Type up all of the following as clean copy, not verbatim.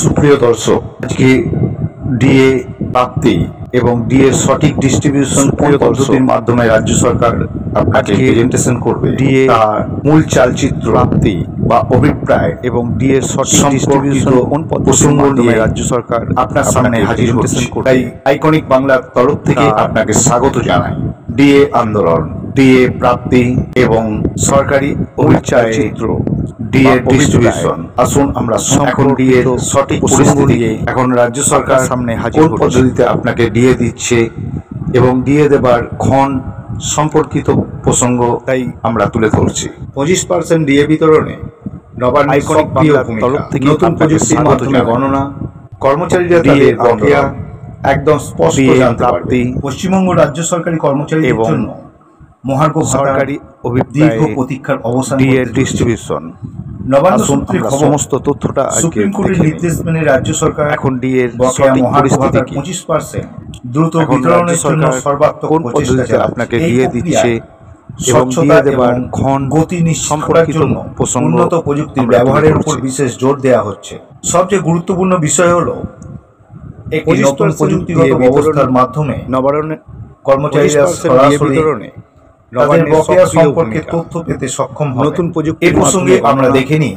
সুপ্রিয় দর্শক, আজকে ডিএ প্রাপ্তি এবং ডিএর সঠিক ডিস্ট্রিবিউশন কোন পদ্ধতির মাধ্যমে রাজ্য সরকার আপনাকে প্রেজেন্টেশন করবে, ডিএ তার মূল চালচিত্র প্রাপ্তি বা অভিপ্রায় এবং ডিএর সঠিক ডিস্ট্রিবিউশন কোন পদ্ধতির মাধ্যমে রাজ্য সরকার আপনার সামনে হাজির হচ্ছে। তাই আইকনিক বাংলার তরফ থেকে আপনাকে স্বাগত জানাই। ডিএ আন্দোলন, ডিএ প্রাপ্তি এবং সরকারি চালচিত্র, ডিএ ডিস্ট্রিবিউশন। আসুন আমরা এখন ডিএ সঠিক পরিস্থিতি, এখন রাজ্য সরকার সামনে হাজির পদ্ধতিতে আপনাকে ডিএ দিচ্ছে এবং ডিএ দেবার ক্ষণ সম্পর্কিত প্রসঙ্গ তাই আমরা তুলে ধরছি। 25% ডিএ বিতরণে নবান্ন আইকনিক বাংলার তরফ থেকে নতুন প্রযুক্তির মাধ্যমে গণনা, কর্মচারীরা তাদের বকেয়া একদম স্পষ্ট জানতে পারবে। পশ্চিমবঙ্গ রাজ্য সরকারি কর্মচারীদের জন্য মহার্ঘ সরকারি দীর্ঘ প্রতীক্ষার অবসান, ডিএর ডিস্ট্রিবিউশন। নবান্ন সূত্রে সমস্ত তথ্যটা সুপ্রিম কোর্টের নির্দেশ মেনে রাজ্য সরকার এখন ডিএর সঠিক পরিস্থিতি 25% দ্রুত বিতরণের জন্য সর্বাত্মক প্রচেষ্টা আপনাকে ডিএ দিচ্ছে এবং ডিএ দেবার ক্ষণ গতি নিশ্চিত করার জন্য উন্নত প্রযুক্তির ব্যবহারের উপর বিশেষ জোর দেওয়া হচ্ছে। সবচেয়ে গুরুত্বপূর্ণ বিষয় হলো একটি নতুন প্রযুক্তিগত ব্যবস্থার মাধ্যমে নবান্ন কর্মচারীরা সরাসরি তাদের বকেয়া সম্পর্কে তথ্য পেতে সক্ষম হবে। নতুন প্রযুক্তির প্রসঙ্গে আমরা দেখে নিই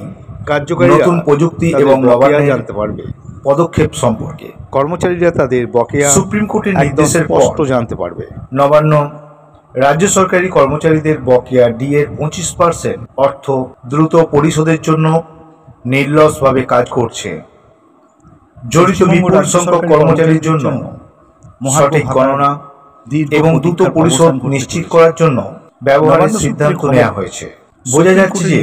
কার্যকারী নতুন প্রযুক্তি এবং নবান্ন জানতে পারবে পদক্ষেপ সম্পর্কে। কর্মচারীরা তাদের বকেয়া সুপ্রিম কোর্টের নির্দেশের স্পষ্ট জানতে পারবে। নবান্ন রাজ্য সরকারি কর্মচারীদের বকেয়া ডিএর 25% অর্থ দ্রুত পরিশোধের জন্য নির্লসভাবে কাজ করছে। জড়িত বিপুল সংখ্যক কর্মচারীর জন্য সঠিক গণনা এবং দ্রুত পরিশোধ নিশ্চিত করার জন্য ব্যবহারের সিদ্ধান্ত নেওয়া হয়েছে। বোঝা যাচ্ছে যে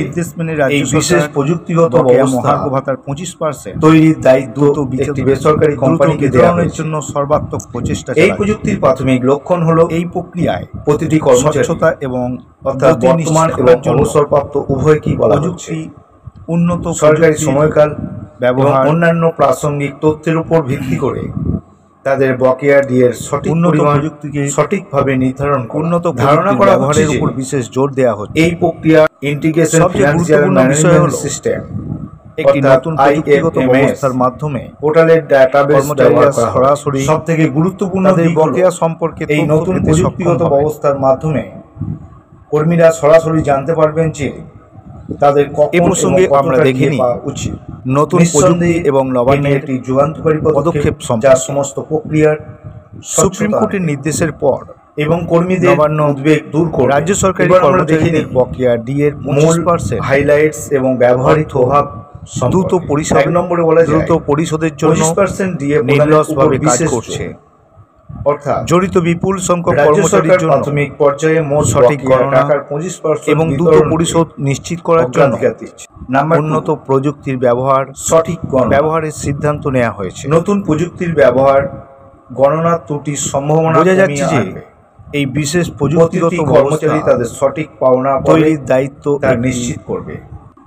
এই বিশেষ প্রযুক্তিগত ব্যবস্থা ভাতার 25% তৈরির দায়িত্ব একটি বেসরকারি কোম্পানিকে দেওয়ার জন্য সর্বাত্মক প্রচেষ্টা। এই প্রযুক্তির প্রাথমিক লক্ষণ হলো এই প্রক্রিয়ায় প্রতিটি কর্মচারী এবং অর্থাৎ বর্তমান এবং অবসরপ্রাপ্ত উভয়কেই বলা হচ্ছে উন্নত সরকারি সময়কাল ব্যবহার অন্যান্য প্রাসঙ্গিক তথ্যের উপর ভিত্তি করে তাদের বকেয়া ডিএর সঠিক প্রযুক্তিকে সঠিকভাবে নির্ধারণ উন্নত ধারণা করা ব্যবহারের উপর বিশেষ জোর দেওয়া হচ্ছে। এই প্রক্রিয়া ইন্টিগ্রেশন ফিনান্সিয়াল ম্যানেজমেন্ট সিস্টেম একটি নতুন প্রযুক্তিগত ব্যবস্থার মাধ্যমে পোর্টালের ডাটাবেস ব্যবহার করা সরাসরি সবথেকে গুরুত্বপূর্ণ দিক বকেয়া সম্পর্কে এই নতুন প্রযুক্তিগত ব্যবস্থার মাধ্যমে কর্মীরা সরাসরি জানতে পারবেন যে তাদের এই প্রসঙ্গে আমরা দেখে নিই উচিত নতুন প্রযুক্তি এবং নবান্নের একটি যুগান্তকারী পদক্ষেপ যা সমস্ত প্রক্রিয়ার সুপ্রিম কোর্টের নির্দেশের পর এবং কর্মীদের নবান্ন উদ্বেগ দূর করে রাজ্য সরকারি কর্মচারীদের বকেয়া ডিএর 25% হাইলাইটস এবং ব্যবহারিক প্রভাব দ্রুত পরিশোধ। 1 নম্বরে বলা যায় দ্রুত পরিশোধের জন্য 25% ডিএ নির্লসভাবে কাজ করছে, অর্থাৎ জড়িত বিপুল সংখ্যক কর্মচারীর জন্য প্রাথমিক পর্যায়ে মোট সঠিক গণনা 25% এবং দ্রুত পরিশোধ নিশ্চিত করার জন্য উন্নত প্রযুক্তির ব্যবহার সঠিক ব্যবহারের সিদ্ধান্ত নেওয়া হয়েছে। নতুন প্রযুক্তির ব্যবহার গণনা ত্রুটির সম্ভাবনা বোঝা যাচ্ছে যে এই বিশেষ প্রযুক্তিগত কর্মচারী তাদের সঠিক পাওনা তৈরির দায়িত্ব নিশ্চিত করবে।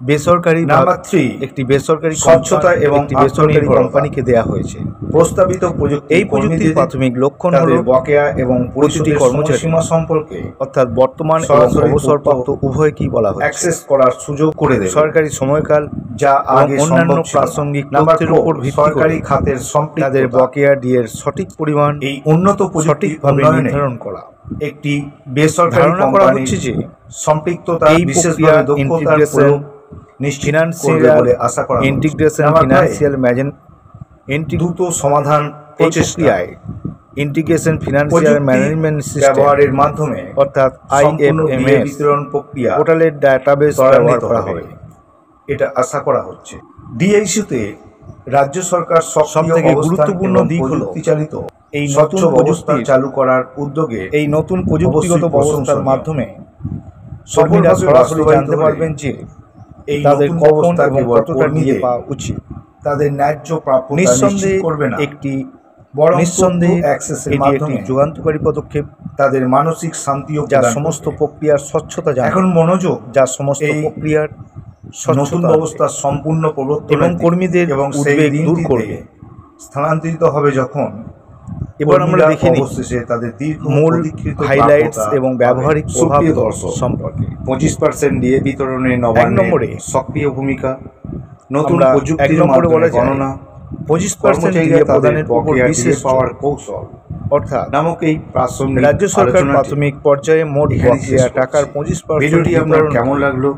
বেসরকারি নাম্বার 3 একটি বেসরকারি স্বচ্ছতা এবং বেসরকারি কোম্পানিকে দেওয়া হয়েছে। প্রস্তাবিত প্রযুক্তি এই প্রযুক্তির প্রাথমিক লক্ষণ হল বকেয়া এবং প্রতিটি কর্মচারী সীমা সম্পর্কে অর্থাৎ বর্তমান এবং অবসরপ্রাপ্ত উভয়কেই বলা হয় অ্যাক্সেস করার সুযোগ করে দেবে। সরকারি সময়কাল যা আগে অন্যান্য প্রাসঙ্গিক তথ্যের উপর ভিত্তি করে সরকারি খাতের সম্পৃক্ততাদের বকেয়া ডিএর সঠিক পরিমাণ এই উন্নত প্রযুক্তিভাবে নির্ধারণ করা। একটি বেসরকারি ধারণা করা হচ্ছে যে সম্পৃক্ততা বিশেষভাবে দক্ষতার প্রয়োগ ইন্টিগ্রেশন ফিনান্সিয়াল দ্রুত সমাধান প্রচেষ্টায় ইন্টিগ্রেশন ফিনান্সিয়াল ম্যানেজমেন্ট সিস্টেম ব্যবহারের মাধ্যমে অর্থাৎ আইএফএমএস বিতরণ প্রক্রিয়া পোর্টালের ডাটাবেস ব্যবহার করা হবে, এটা আশা করা হচ্ছে। ডিএ ইস্যুতে রাজ্য সরকার সবথেকে গুরুত্বপূর্ণ দিক হল চালিত এই নতুন প্রযুক্তি চালু করার উদ্যোগে এই নতুন প্রযুক্তিগত ব্যবস্থার মাধ্যমে কর্মীরা সরাসরি জানতে পারবেন যে তাদের কখন এবং কতটা ডিএ পাওয়া উচিত, তাদের ন্যায্য প্রাপ্য নিঃসন্দেহে করবে না একটি বড় নিঃসন্দেহে অ্যাক্সেসের মাধ্যমে যুগান্তকারী পদক্ষেপ তাদের মানসিক শান্তিও যা সমস্ত প্রক্রিয়ার স্বচ্ছতা এখন মনোযোগ যা সমস্ত প্রক্রিয়ার নতুন ব্যবস্থার সম্পূর্ণ প্রবর্তন এবং কর্মীদের এবং উদ্বেগ দূর করবে স্থানান্তরিত হবে যখন এবার আমরা দেখে নিই তাদের দীর্ঘ মূল হাইলাইটস এবং ব্যবহারিক প্রভাব সম্পর্কে। 25% ডিএ বিতরণে নবান্ন নম্বরে সক্রিয় ভূমিকা, নতুন প্রযুক্তির মাধ্যমে গণনা, 25% ডিএ প্রদানের উপর বিশেষ পাওয়ার কৌশল অর্থাৎ নামক এই প্রাসঙ্গিক রাজ্য সরকার আলোচনাটি প্রাথমিক পর্যায়ে মোট এখানেই শেষ বকেয়া করছি। টাকার 25% ভিডিওটি আপনার কেমন লাগলো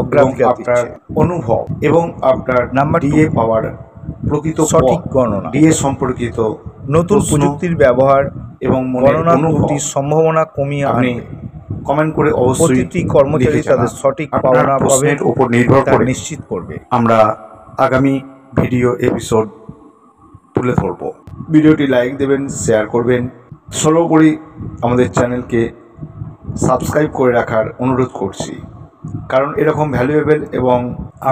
অগ্রাধিকার আপনার দিচ্ছে। অনুভব এবং আপনার নাম্বার ডিএ পাওয়ার প্রকৃত সঠিক গণনা, ডিএ সম্পর্কিত নতুন প্রশ্ন প্রযুক্তির ব্যবহার এবং গণনা অনুভব ত্রুটির সম্ভাবনা কমিয়ে আপনি আনবে। কমেন্ট করে অবশ্যই প্রতিটি কর্মচারী লিখে তাদের জানান। সঠিক আপনার পাওনা পাবে প্রশ্নের উপর নির্ভর তা করে নিশ্চিত করবে। আমরা আগামী ভিডিও এপিসোড তুলে ধরব। ভিডিওটি লাইক দেবেন, শেয়ার করবেন, সর্বোপরি আমাদের চ্যানেলকে সাবস্ক্রাইব করে রাখার অনুরোধ করছি, কারণ এরকম ভ্যালুয়েবল এবং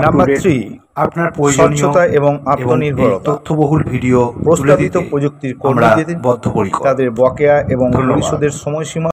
নাম্বার 3, আপনার প্রয়োজনীয় স্বচ্ছতা এবং আত্মনির্ভরতা। তথ্যবহুল ভিডিও তুলে প্রস্তাবিত দিতে প্রযুক্তির আমরা কর্মীদের বদ্ধপরিকর। তাদের বকেয়া এবং ধন্যবাদ। পরিশোধের সময়সীমা